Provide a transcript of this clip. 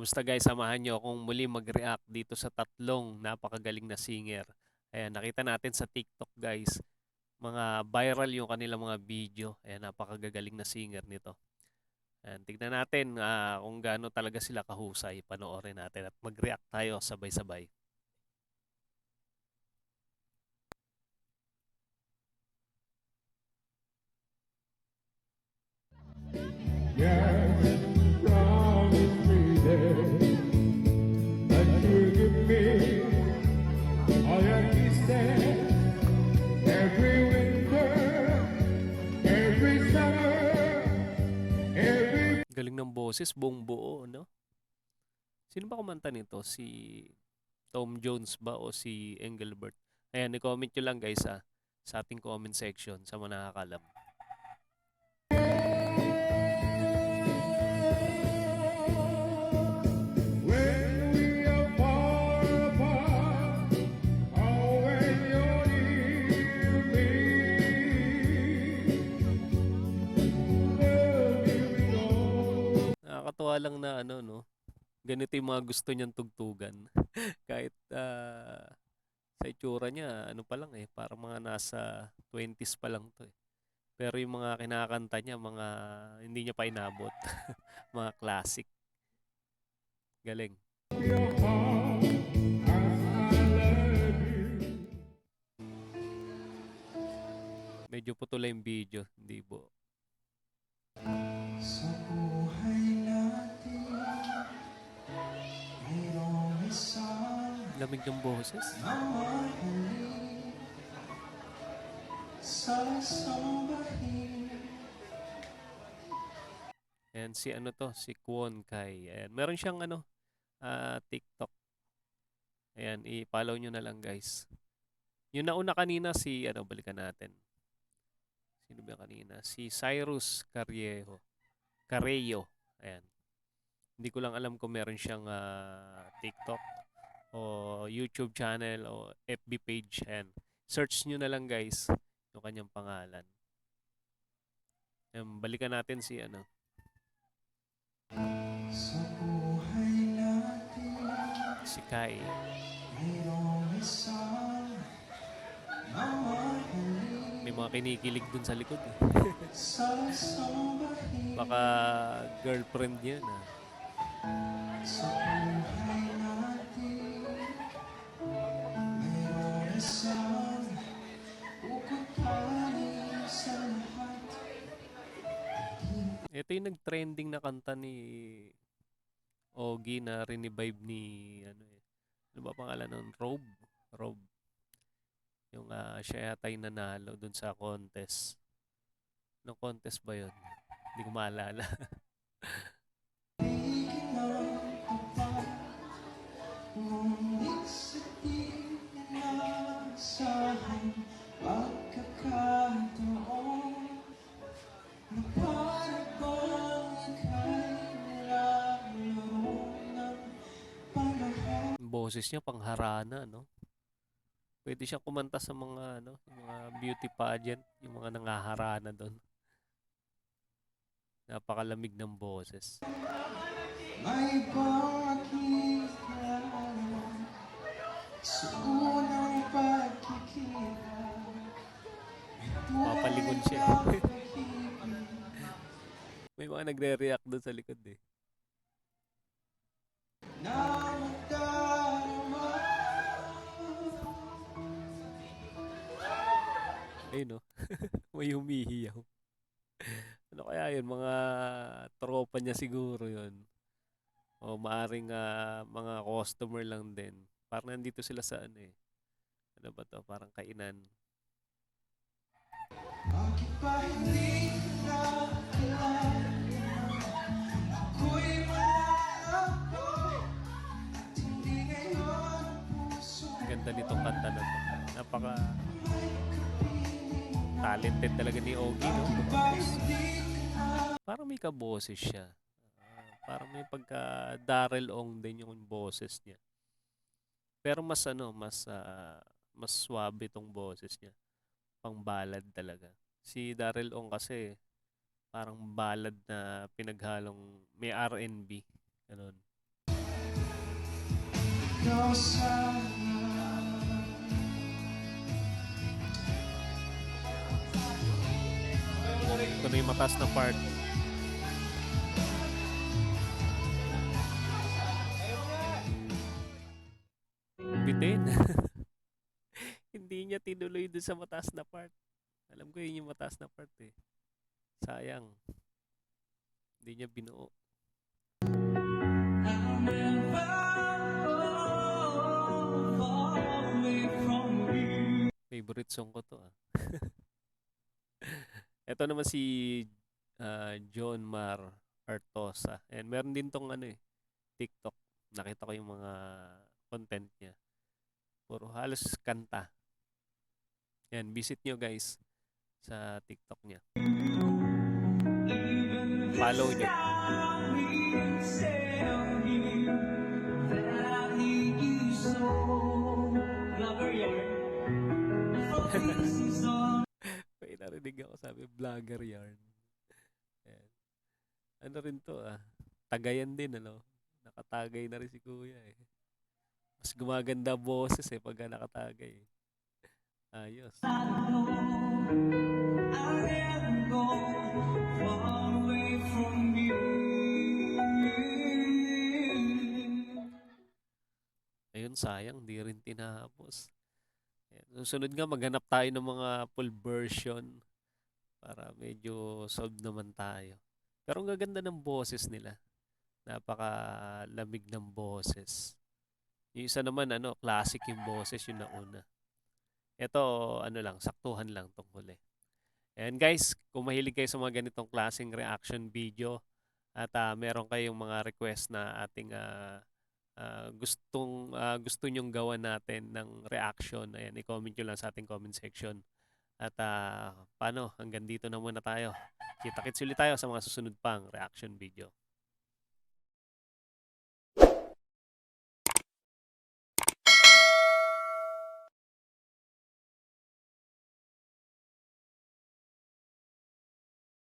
Kamusta guys? Samahan niyo akong muli mag-react dito sa tatlong napakagaling na singer. Ayan, nakita natin sa TikTok guys, mga viral yung kanilang mga video. Ayan, napakagagaling na singer nito. Ayan, tignan natin kung gaano talaga sila kahusay. Panoorin natin at mag-react tayo sabay-sabay. Yes, promise me that you'll give me all your kisses every winter, every summer, every. Galing ng boses, buong buo, no? Sino ba kumanta nito? Si Tom Jones ba o si Engelbert? Ayan, i-comment nyo lang guys sa ating comment section sa mga nakakalam. When we are far apart, or when you're near me, love you know. Nakakatuwa lang na ano, no? Ganito yung mga gusto niyang tugtugan. Kahit sa itsura niya, ano pa lang eh, parang mga nasa 20s pa lang to eh. Pero yung mga kinakanta niya, mga hindi niya pa inabot. Mga classic. Galing. Your heart as I love you. Medyo putol yung video, hindi po. Sa buhay natin, mayroong isang Lamig ng boses. mamahalin sa sambahin. And si ano to, si Kwon Kai. Ayan, meron siyang ano, TikTok. Ayan, i-follow nyo na lang guys. Yung nauna kanina si, ano, balikan natin. Sino ba kanina? Si Cyrus Carreyo. Ayan. Hindi ko lang alam kung meron siyang TikTok o YouTube channel o FB page. Ayan. Search nyo na lang guys yung kanyang pangalan. Ayan, balikan natin si ano. Sa buhay natin, Si Kai. mayroong isang mamahalin May mga kinikilig dun sa likod eh. sa sambahin. Baka girlfriend niya na. Sa buhay natin, mayroong isang ukot-anin sa lahat. Ito yung nag-trending na kanta ni Ogie na rinivive ni ano eh. Ano ba pangalan nun? Rob. Yung siya yata yung nanalo dun sa contest. Anong contest ba yun? Hindi ko maalala. Bigyan ng tapat, ngunit sa di inaasahan pagkakataon, na para bang ika'y nilalaro ng panahon. Yung boses niya pangharana, no? Pwede siyang kumanta sa mga ano, yung mga beauty pageant, yung mga nangaharana doon. Napakalamig ng boses. May ibang nakikilala sa unang pagkikita. Papalingon siya. May mga nagre-react doon sa likod eh. Na magdarama. Ayun no. May humihiyaw. Ano kaya yun? Mga tropa niya siguro yun. O maaring mga customer lang din. Parang nandito sila sa ano eh. Ano ba to? Parang kainan. Bakit ba hindi ka kilala? Ako'y malalago at hindi ngayon ang puso Ganda nitong kanta na to. Napaka may kapiling. talented talaga ni Ogie, no? Bakit ba hindi ka Parang may kaboses siya. Parang may pagka Darrell Ong din yung boses niya. Pero mas ano, mas swabe tong boses niya. Pang ballad talaga. Si Darrell Ong kasi parang ballad na pinaghalong may R&B. Ganun. ikaw sana. Ito na yung mataas na part. Bitin. Hindi niya tinuloy dun sa mataas na part. Alam ko yun yung mataas na part eh. Sayang. Hindi niya binuo. I'll never go away from you. Favorite song ko to ah. Ito naman si John Mar Artosa. And meron din tong ano eh, TikTok. Nakita ko yung mga content niya. Puro halos kanta. Yan, visit nyo guys sa TikTok niya. Follow nyo. May narinig ako sabi, vlogger yarn. Ayan. Ano rin to ah. Tagayan din ano. Nakatagay na rin si kuya eh. Mas gumaganda boses eh pagka nakatagay eh. Ayos. Ayun, sayang, di rin tinapos. Ayan. Susunod nga, maghanap tayo ng mga full version para medyo solve naman tayo. Pero ang gaganda ng boses nila. Napakalamig ng boses. Yung isa naman, ano, classic yung boses, yung nauna. Ito, ano lang, saktuhan lang tong huli. And guys, kung mahilig kayo sa mga ganitong klaseng reaction video at meron kayong mga request na ating gusto nyong gawan natin ng reaction, ayan, i-comment nyo lang sa ating comment section. At paano, hanggang dito na muna tayo. Kita-kits ulit tayo sa mga susunod pang reaction video.